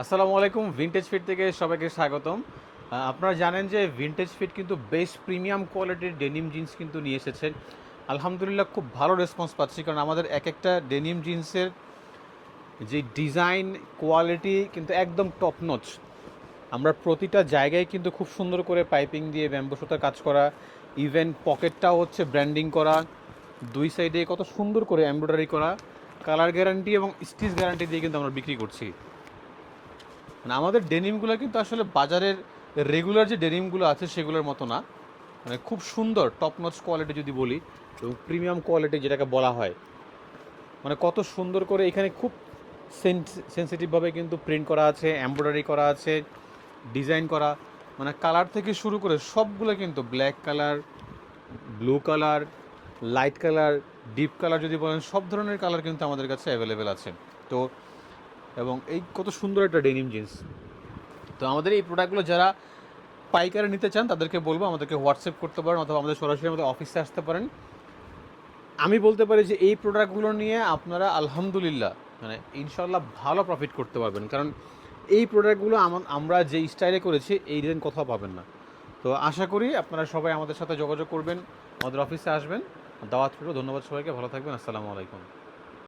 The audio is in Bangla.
আসসালামু আলাইকুম। ভিনটেজ ফিট থেকে সবাইকে স্বাগতম। আপনারা জানেন যে ভিনটেজ ফিট কিন্তু বেশ প্রিমিয়াম কোয়ালিটির ডেনিম জিন্স কিন্তু নিয়ে এসেছে। আলহামদুলিল্লাহ খুব ভালো রেসপন্স পাচ্ছি, কারণ আমাদের এক একটা ডেনিম জিন্সের যে ডিজাইন কোয়ালিটি কিন্তু একদম টপ নচ। আমরা প্রতিটা জায়গায় কিন্তু খুব সুন্দর করে পাইপিং দিয়ে ব্যাম্বু সুতার কাজ করা, ইভেন পকেটটাও হচ্ছে ব্র্যান্ডিং করা, দুই সাইডে কত সুন্দর করে এমব্রয়ডারি করা, কালার গ্যারান্টি এবং স্টিচ গ্যারান্টি দিয়ে কিন্তু আমরা বিক্রি করছি। মানে আমাদের ডেনিমগুলো কিন্তু আসলে বাজারের রেগুলার যে ডেনিমগুলো আছে সেগুলোর মতো না, মানে খুব সুন্দর টপ নচ কোয়ালিটি যদি বলি, এবং প্রিমিয়াম কোয়ালিটি যেটাকে বলা হয়। মানে কত সুন্দর করে এখানে খুব সেন্সিটিভভাবে কিন্তু প্রিন্ট করা আছে, এমব্রয়ডারি করা আছে, ডিজাইন করা, মানে কালার থেকে শুরু করে সবগুলো কিন্তু black colour, blue colour, light colour, deep colour যদি বলেন, সব ধরনের কালার কিন্তু আমাদের কাছে অ্যাভেলেবেল আছে। তো এবং এই কত সুন্দর একটা ডেনিম জিন্স। তো আমাদের এই প্রোডাক্টগুলো যারা পাইকারি নিতে চান তাদেরকে বলবো আমাদেরকে হোয়াটসঅ্যাপ করতে পারেন, অথবা আমাদের সরাসরি আমাদের অফিসে আসতে পারেন। আমি বলতে পারি যে এই প্রোডাক্টগুলো নিয়ে আপনারা আলহামদুলিল্লাহ মানে ইনশাল্লাহ ভালো প্রফিট করতে পারবেন, কারণ এই প্রোডাক্টগুলো আমরা যে স্টাইলে করেছি এই ডিজাইন কোথাও পাবেন না। তো আশা করি আপনারা সবাই আমাদের সাথে যোগাযোগ করবেন, আমাদের অফিসে আসবেন। দাওয়াত রইল। ধন্যবাদ সবাইকে, ভালো থাকবেন। আসসালামু আলাইকুম।